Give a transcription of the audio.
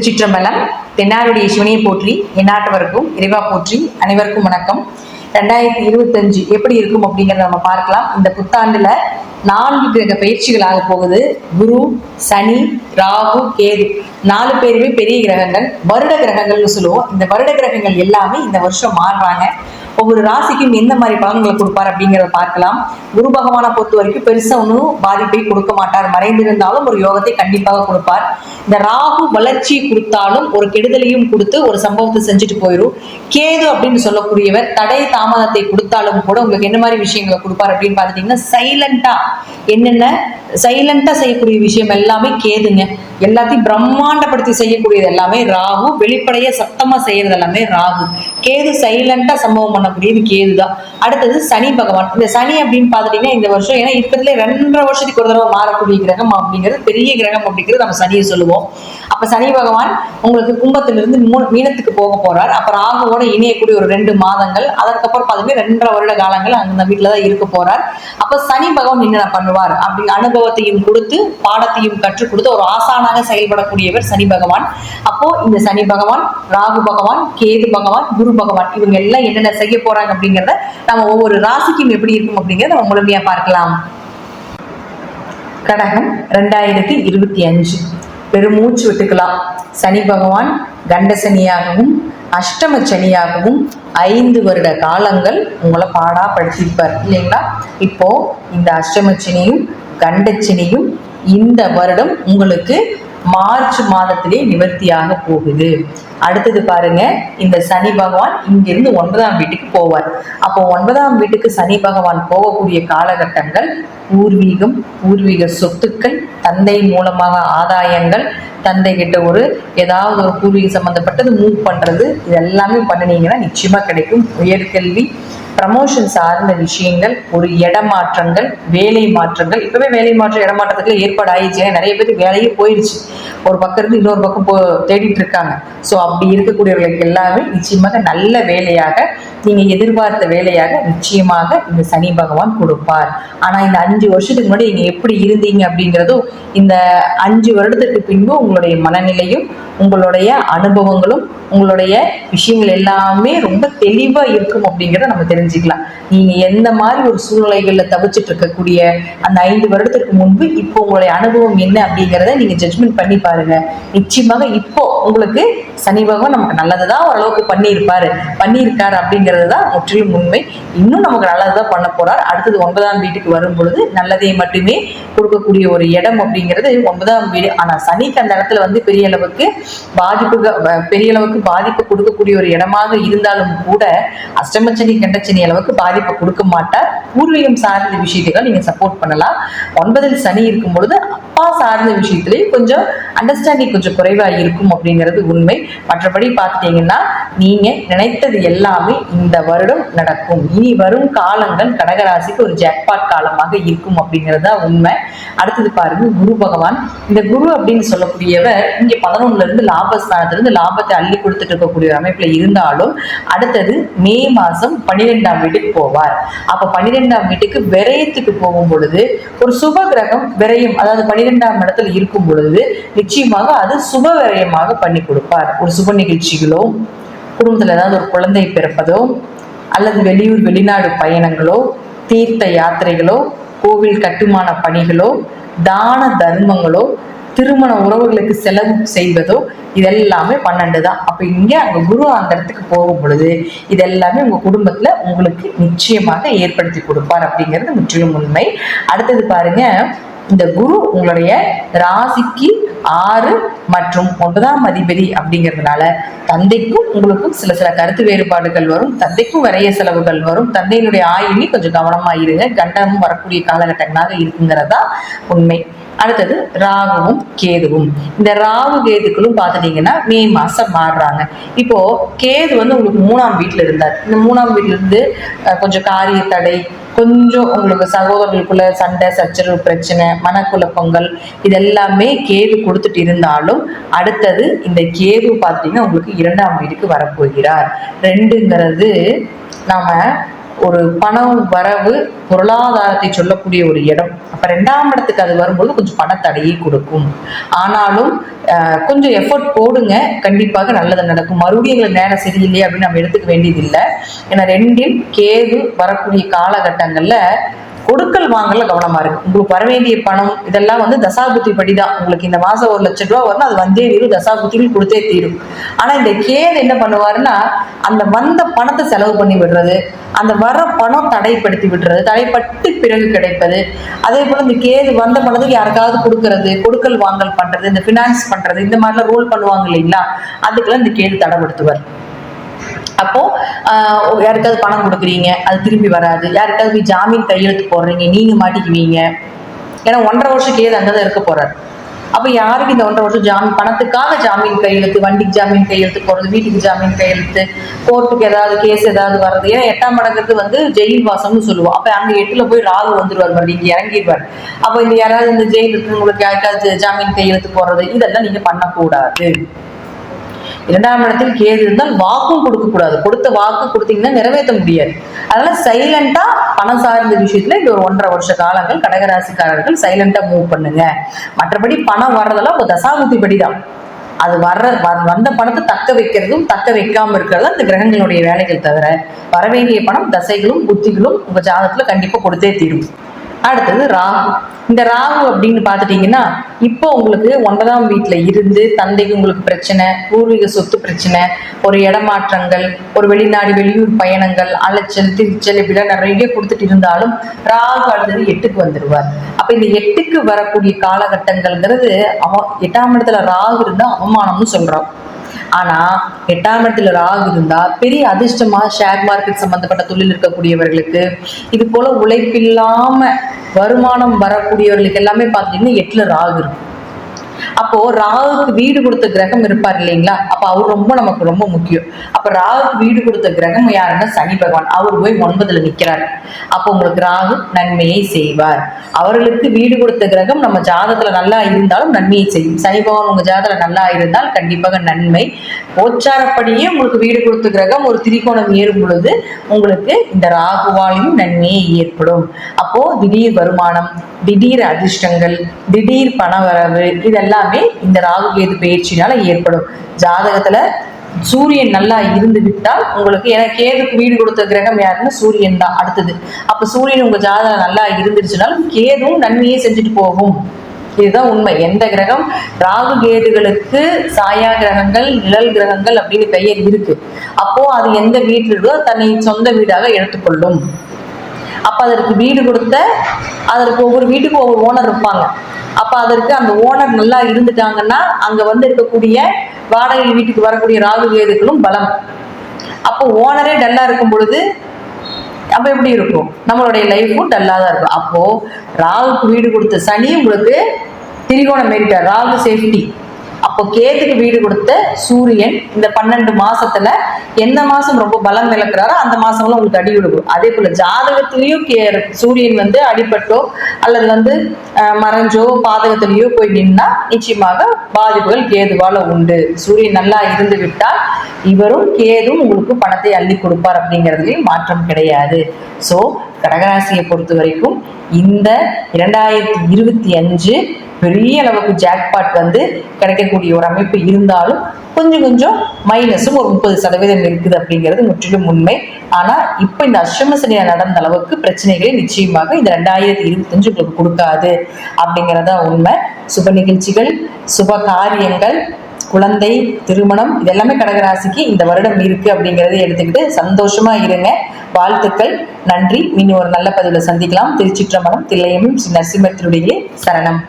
திருச்சிற்றம்பலம். தென்னாருடைய சிவனையை போற்றி, எந்நாட்டவருக்கும் இறைவா போற்றி. அனைவருக்கும் வணக்கம். 2025 எப்படி இருக்கும் அப்படிங்கிறத நம்ம பார்க்கலாம். இந்த புத்தாண்டுல 4 கிரக பயிற்சிகள் ஆக போகுது. குரு, சனி, ராகு, கேது 4 பேருமே பெரிய கிரகங்கள், வருட கிரகங்கள்னு சொல்லுவோம். இந்த வருட கிரகங்கள் எல்லாமே இந்த வருஷம் மாறுறாங்க. ஒவ்வொரு ராசிக்கும் எந்த மாதிரி பலன்களை கொடுப்பார் அப்படிங்கிறத பார்க்கலாம். குரு பகவானை பொறுத்த வரைக்கும் பெருசா ஒன்றும் பாதிப்பை கொடுக்க மாட்டார். மறைந்திருந்தாலும் ஒரு யோகத்தை கண்டிப்பாக கொடுப்பார். இந்த ராகு வளர்ச்சி கொடுத்தாலும் ஒரு கெடுதலையும் கொடுத்து ஒரு சம்பவத்தை செஞ்சுட்டு போயிடும். கேது அப்படின்னு சொல்லக்கூடியவர் தடை தாமதத்தை கொடுத்தாலும் கூட உங்களுக்கு என்ன மாதிரி விஷயங்களை கொடுப்பார் அப்படின்னு பார்த்துட்டீங்கன்னா, சைலண்டா செய்யக்கூடிய விஷயம் எல்லாமே கேதுங்க. எல்லாத்தையும் பிரம்மாண்டப்படுத்தி செய்யக்கூடியது எல்லாமே ராகு. வெளிப்படைய சத்தமா செய்யறது எல்லாமே ராகு. கேது சைலண்டா சம்பவம் பண்ணக்கூடியது கேதுதான். அடுத்தது சனி பகவான். இந்த சனி அப்படின்னு பார்த்துட்டீங்கன்னா இந்த வருஷம் ஏன்னா இருக்கிறதுல 2.5 வருஷத்துக்கு ஒரு தடவை மாறக்கூடிய கிரகம் அப்படிங்கிறது பெரிய கிரகம் அப்படிங்கிறது நம்ம சனியை சொல்லுவோம். அப்ப சனி பகவான் உங்களுக்கு கும்பத்திலிருந்து மீனத்துக்கு போக போறார். அப்ப ராகுவோட இணையக்கூடிய ஒரு 2 மாதங்கள், அதற்கப்புறம் பார்த்தீங்கன்னா 2.5 வருட காலங்கள் அந்த வீட்டுலதான் இருக்க போறார். அப்ப சனி பகவான் என்னென்ன பண்ணுவார் அப்படின்னு அனுபவத்தையும் கொடுத்து பாடத்தையும் கற்றுக் கொடுத்து ஒரு ஆசானாக செயல்படக்கூடியவர் சனி பகவான். அப்போ இந்த சனி பகவான், ராகு பகவான், கேது பகவான், குரு பகவான் இவங்க எல்லாம் என்னென்ன செய்ய போறாங்க அப்படிங்கிறத நம்ம ஒவ்வொரு ராசிக்கும் எப்படி இருக்கும் அப்படிங்கிறத நம்ம முழுமையா பார்க்கலாம். கடகம் 2025 பெருமூச்சு விட்டுக்கலாம். சனி பகவான் கண்ட சனியாகவும் அஷ்டம சனியாகவும் 5 வருட காலங்கள் உங்களை பாடாப்படுத்திருப்பார் இல்லைங்களா? இப்போ இந்த அஷ்டமச்சனியும் கண்டச்சனியும் இந்த வருடம் உங்களுக்கு மார்ச் மாதத்திலே நிவர்த்தியாக போகுது. அடுத்தது பாருங்க, இந்த சனி பகவான் இங்கிருந்து 9ஆம் வீட்டுக்கு போவார். அப்போ 9ஆம் வீட்டுக்கு சனி பகவான் போகக்கூடிய காலகட்டங்கள் பூர்வீக சொத்துக்கள், தந்தை மூலமாக ஆதாயங்கள், தந்தை கிட்ட ஏதாவது ஒரு பூர்வீக சம்பந்தப்பட்டது மூவ் பண்றது, இது எல்லாமே பண்ணினீங்கன்னா நிச்சயமா கிடைக்கும். உயர்கல்வி, ப்ரமோஷன் சார்ந்த விஷயங்கள், ஒரு இடமாற்றங்கள், வேலை மாற்றங்கள். இப்பவே வேலை மாற்றம் இடமாற்றத்துக்குள்ள ஏற்பாடு ஆயிடுச்சு. நிறைய பேர் வேலையே போயிடுச்சு, ஒரு பக்கம் இருந்து இன்னொரு பக்கம் தேடிட்டு இருக்காங்க. ஸோ அப்படி இருக்கக்கூடியவர்களுக்கு எல்லாமே நிச்சயமாக நல்ல வேலையாக, நீங்க எதிர்பார்த்த வேலையாக நிச்சயமாக இந்த சனி பகவான் கொடுப்பார். ஆனா இந்த 5 வருஷத்துக்கு முன்னாடி நீங்க எப்படி இருந்தீங்க அப்படிங்கிறதும், இந்த 5 வருடத்துக்கு பின்பு உங்களுடைய மனநிலையும் உங்களுடைய அனுபவங்களும் உங்களுடைய விஷயங்கள் எல்லாமே ரொம்ப தெளிவா இருக்கும் அப்படிங்கிறத நம்ம தெரிஞ்சுக்கலாம். நீங்க எந்த மாதிரி ஒரு சூழ்நிலைகள்ல தவிச்சிட்டு இருக்கக்கூடிய அந்த 5 வருடத்திற்கு முன்பு இப்போ உங்களுடைய அனுபவம் என்ன அப்படிங்கிறத நீங்க ஜட்ஜ்மெண்ட் பண்ணி பாருங்க. நிச்சயமாக இப்போ உங்களுக்கு சனி பகவான் நமக்கு நல்லதுதான் ஓரளவுக்கு பண்ணியிருக்காரு அப்படிங்கிறது தான் முற்றிலும் உண்மை. இன்னும் நமக்கு நல்லதுதான் பண்ண போறார். அடுத்தது 9ஆம் வீட்டுக்கு வரும் பொழுது நல்லதை மட்டுமே கொடுக்கக்கூடிய ஒரு இடம் அப்படிங்கிறது 9ஆம் வீடு. ஆனா சனிக்கு அந்த இடத்துல பெரிய அளவுக்கு பாதிப்பு கொடுக்கக்கூடிய ஒரு இடமாக இருந்தாலும் கூட அஷ்டமச்சனி கண்டச்சனி அளவுக்கு பாதிப்பு கொடுக்க மாட்டார். பூர்வீகம் சார்ந்த விஷயத்தை நீங்க சப்போர்ட் பண்ணலாம். 9இல் சனி இருக்கும் பொழுது அப்பா சார்ந்த விஷயத்திலேயே கொஞ்சம் அண்டர்ஸ்டாண்டிங் கொஞ்சம் குறைவா இருக்கும் அப்படிங்கிறது உண்மை. மற்றபடி பார்த்துட்டீங்கன்னா நீங்க நினைத்தது எல்லாமே இந்த வருடம் நடக்கும். இனி வரும் காலங்கள் கடகராசிக்கு ஒரு ஜாக்பாட் காலமாக இருக்கும் அப்படிங்கிறது தான் உண்மை. அடுத்தது பாருங்க, குரு பகவான். இந்த குரு அப்படின்னு சொல்லக்கூடியவர் இங்க 11ல இருந்து லாபஸ்தானத்திலிருந்து லாபத்தை அள்ளி கொடுத்துட்டு இருக்கக்கூடிய அமைப்புல இருந்தாலும் அடுத்தது மே மாசம் 12ஆம் வீட்டுக்கு போவார். அப்ப 12ஆம் வீட்டுக்கு விரயத்துக்கு போகும் பொழுது ஒரு சுப கிரகம் விரயம், அதாவது 12ஆம் இடத்துல இருக்கும் பொழுது நிச்சயமாக அது சுப விரயமாக பண்ணி கொடுப்பார். ஒரு சுப நிகழ்ச்சிகளோ, குடும்பத்துல ஏதாவது ஒரு குழந்தை பிறப்பதோ, அல்லது வெளியூர் வெளிநாடு பயணங்களோ, தீர்த்த யாத்திரைகளோ, கோவில் கட்டுமான பணிகளோ, தான தர்மங்களோ, திருமண உறவுகளுக்கு செலவு செய்வதோ, இதெல்லாமே 12 தான். அப்ப இங்க அங்க குரு அந்த இடத்துக்கு போகும் பொழுது இதெல்லாமே உங்க குடும்பத்துல உங்களுக்கு நிச்சயமாக ஏற்படுத்தி கொடுப்பார் அப்படிங்கிறது முற்றிலும் உண்மை. அடுத்தது பாருங்க, இந்த குரு உங்களுடைய ராசிக்கு 6 மற்றும் 9ஆம் அதிபதி அப்படிங்கிறதுனால தந்தைக்கும் உங்களுக்கும் சில கருத்து வேறுபாடுகள் வரும். தந்தைக்கும் விரைய செலவுகள் வரும். தந்தையினுடைய ஆயுளி கொஞ்சம் கவனமா இருங்க. கண்டமும் வரக்கூடிய காலகட்டங்களாக இருக்குங்கிறதா உண்மை. அடுத்தது ராகுவும் கேதுவும். இந்த ராகு கேதுக்களும் பார்த்துட்டீங்கன்னா மே மாசம் மாறுறாங்க. இப்போ கேது உங்களுக்கு 3ஆம் வீட்டுல இருந்தார். இந்த 3ஆம் வீட்டுல இருந்து கொஞ்சம் காரிய தடை, கொஞ்சம் உங்களுக்கு சகோதரர்களுக்குள்ள சண்டை சச்சரவு, பிரச்சனை, மனக்குழப்பங்கள் இதெல்லாமே கேது கொடுத்துட்டு இருந்தாலும் அடுத்தது இந்த கேது பார்த்தீங்கன்னா உங்களுக்கு 2ஆம் வீட்டுக்கு வரப்போகிறார். 2ங்கிறது நாம ஒரு பணம் வரவு, பொருளாதாரத்தை சொல்லக்கூடிய ஒரு இடம். அப்ப 2ஆம் இடத்துக்கு அது வரும்போது கொஞ்சம் பணத்தடையை கொடுக்கும். ஆனாலும் கொஞ்சம் எஃபர்ட் போடுங்க, கண்டிப்பாக நல்லது நடக்கும். மறுபடியும் எங்களுக்கு நேரம் சரியில்லையே அப்படின்னு நம்ம எடுத்துக்க வேண்டியது இல்லை. ஏன்னா 2இல் கேது வரக்கூடிய காலகட்டங்கள்ல கொடுக்கல் வாங்கல கவனமா இருக்கு. உங்களுக்கு வர வேண்டிய பணம் இதெல்லாம் வந்து தசாபுத்தி படிதான். உங்களுக்கு இந்த மாசம் 1,00,000 ரூபாய் வரணும், அது வந்தே தீரும், தசாபுத்திகள் கொடுத்தே தீரும். ஆனா இந்த கேது என்ன பண்ணுவாருன்னா, அந்த வந்த பணத்தை செலவு பண்ணி விடுறது, அந்த வர பணம் தடைப்படுத்தி விடுறது, தடைப்பட்டு பிறகு கிடைப்பது. அதே போல இந்த கேது வந்த பணத்துக்கு யாருக்காவது கொடுக்கறது, கொடுக்கல் வாங்கல் பண்றது, இந்த பினான்ஸ் பண்றது, இந்த மாதிரிலாம் ரோல் பண்ணுவாங்க இல்லைங்களா, அதுக்கெல்லாம் இந்த கேது தடைப்படுத்துவார். அப்போ யாருக்காவது பணம் கொடுக்குறீங்க, அது திரும்பி வராது. யாருக்காவது போய் ஜாமீன் கையெழுத்து போடுறீங்க, நீங்க மாட்டிக்குவீங்க. ஏன்னா 1.5 வருஷம் கேது அங்கதான் இருக்க போறாரு. அப்ப யாருக்கு இந்த 1.5 வருஷம் ஜாமீன், பணத்துக்காக ஜாமீன் கையெழுத்து, வண்டிக்கு ஜாமீன் கையெழுத்து போடுறது, வீட்டுக்கு ஜாமீன் கையெழுத்து, கோர்ட்டுக்கு ஏதாவது கேஸ் ஏதாவது வர்றது. ஏன்னா 8ஆம் இடங்கிறது வந்து ஜெயில் வாசம்னு சொல்லுவோம். அப்ப அங்க 8ல போய் ராகு வந்துருவார், மறுபடியும் இறங்கிடுவார். அப்ப இந்த யாராவது இந்த ஜெயில் இருக்கிறவங்களுக்கு யாருக்காவது ஜாமீன் கையெழுத்து போடுறது, இதெல்லாம் நீங்க பண்ணக்கூடாது. 2ஆம் இடத்தில் கேது இருந்தால் வாக்கும் கொடுக்க கூடாது. கொடுத்த வாக்கு கொடுத்தீங்கன்னா நிறைவேற்ற முடியாது. அதனால சைலண்டா பணம் சார்ந்த விஷயத்துல இந்த ஒரு 1.5 வருஷ காலங்கள் கடகராசிக்காரர்கள் சைலண்டா மூவ் பண்ணுங்க. மற்றபடி பணம் வர்றதெல்லாம் ஒரு தசாபுத்தி படிதான். அது வந்த பணத்தை தக்க வைக்கிறதும் தக்க வைக்காம இருக்கிறது அந்த கிரகங்களுடைய வேலைகள் தவிர, வரவேண்டிய பணம் தசைகளும் புத்திகளும் உங்க ஜாதகத்துல கண்டிப்பா கொடுத்தே தீரும். அடுத்தது ராகு. இந்த ராகு அப்படின்னு பாத்துட்டீங்கன்னா, இப்போ உங்களுக்கு 9ஆம் வீட்டுல இருந்து தந்தைக்கு உங்களுக்கு பிரச்சனை, பூர்வீக சொத்து பிரச்சனை, ஒரு இடமாற்றங்கள், ஒரு வெளிநாடு வெளியூர் பயணங்கள், அலைச்சல் திருச்சல் இப்படிலாம் நிறைய கொடுத்துட்டு இருந்தாலும் ராகு அடுத்தது 8க்கு வந்துடுவார். அப்ப இந்த 8க்கு வரக்கூடிய காலகட்டங்கள்ங்கிறது 8ஆம் இடத்துல ராகு இருந்தா அவமானம்னு சொல்றோம். ஆனா 8ஆம் இடத்துல ராகு இருந்தா பெரிய அதிர்ஷ்டமா ஷேர் மார்க்கெட் சம்பந்தப்பட்ட தொழில் இருக்கக்கூடியவர்களுக்கு, இது போல உழைப்பில்லாம வருமானம் வரக்கூடியவர்களுக்கு எல்லாமே பாத்தீங்கன்னா 8ல ராகு இருக்கும். அப்போ ராகுக்கு வீடு கொடுத்த கிரகம் இருப்பார் இல்லைங்களா, அப்ப அவர் நமக்கு ரொம்ப முக்கியம். அப்ப ராகுக்கு வீடு கொடுத்த கிரகம் யாருன்னா சனி பகவான். அவர் போய் 9ல நிக்கிறார். அப்போ உங்களுக்கு ராகு நன்மையை செய்வார். அவர்களுக்கு வீடு கொடுத்த கிரகம் நம்ம ஜாதகத்துல நல்லா இருந்தாலும் நன்மையை செய்யும். சனி பகவான் உங்க ஜாதகத்துல நல்லா இருந்தால் கண்டிப்பாக நன்மை. கோச்சாரப்படியே உங்களுக்கு வீடு கொடுத்த கிரகம் ஒரு திரிகோணம் ஏறும் பொழுது உங்களுக்கு இந்த ராகுவாலையும் நன்மையை ஏற்படும். அப்போ திடீர் வருமானம், திடீர் அதிர்ஷ்டங்கள், திடீர் பணவரவு இதெல்லாமே இந்த ராகு கேது பயிற்சினால ஏற்படும். ஜாதகத்துல சூரியன் நல்லா இருந்து விட்டால் உங்களுக்கு, ஏன்னா கேதுக்கு வீடு கொடுத்த கிரகம் யாருன்னா சூரியன் தான் அடுத்தது. அப்ப சூரியன் உங்க ஜாதகம் நல்லா இருந்துருச்சுனாலும் கேதுவும் நன்மையே செஞ்சுட்டு போகும். இதுதான் உண்மை. எந்த கிரகம், ராகு கேதுகளுக்கு சாயா கிரகங்கள், நிழல் கிரகங்கள் அப்படின்னு பெயர் இருக்கு. அப்போ அது எந்த வீட்டில் இருக்கோ தன்னை சொந்த வீடாக எடுத்துக்கொள்ளும். அப்ப அதற்கு வீடு கொடுத்த, அதற்கு ஒவ்வொரு வீட்டுக்கும் ஒவ்வொரு ஓனர் இருப்பாங்க. அப்ப அதற்கு அந்த ஓனர் நல்லா இருந்துட்டாங்கன்னா அங்க வந்து இருக்கக்கூடிய வாடகை வீட்டுக்கு வரக்கூடிய ராகு கேதுக்களும் பலம். அப்போ ஓனரே டல்லா இருக்கும் பொழுது அப்ப எப்படி இருக்கும், நம்மளுடைய லைஃபும் டல்லா தான் இருக்கும். அப்போ ராகுக்கு வீடு கொடுத்த சனி உங்களுக்கு திரிகோணம் ஏறிட்டார், ராகு சேஃப்டி. அப்போ கேதுக்கு வீடு கொடுத்த சூரியன் இந்த 12 மாசத்துல எந்த மாசம் ரொம்ப பலம் இழக்கிறாரோ அந்த மாசம்லாம் உங்களுக்கு அடி விடுக்கும். அதே போல ஜாதகத்திலயும் சூரியன் வந்து அடிபட்டோ அல்லது வந்து மறைஞ்சோ பாதகத்திலேயோ போய் நின்னா நிச்சயமாக பாதிப்புகள் கேதுவால உண்டு. சூரியன் நல்லா இருந்து விட்டால் இவரும் கேதும் உங்களுக்கு பணத்தை அள்ளி கொடுப்பார், அப்படிங்கிறதுலயும் மாற்றம் கிடையாது. சோ கடகராசியை பொறுத்த வரைக்கும் இந்த 2025 பெரிய அளவுக்கு ஜாக்பாட் வந்து கிடைக்கக்கூடிய ஒரு அமைப்பு இருந்தாலும் கொஞ்சம் மைனஸும் ஒரு 30% இருக்குது அப்படிங்கிறது முற்றிலும் உண்மை. ஆனா இப்ப இந்த அஷ்டம சனியா நடந்த அளவுக்கு பிரச்சனைகளை நிச்சயமாக இந்த 2025 உங்களுக்கு கொடுக்காது அப்படிங்கிறதா உண்மை. சுப நிகழ்ச்சிகள், சுப காரியங்கள், குழந்தை, திருமணம் இதெல்லாமே கடகராசிக்கு இந்த வருடம் இருக்கு அப்படிங்கறதை எடுத்துக்கிட்டு சந்தோஷமா இருங்க. வாழ்த்துக்கள், நன்றி. இன்னும் ஒரு நல்ல பதிவுல சந்திக்கலாம். திருச்சிற்றம்பலம், தில்லையம்பலம், ஸ்ரீ நரசிம்மர் திருவடிகளே சரணம்.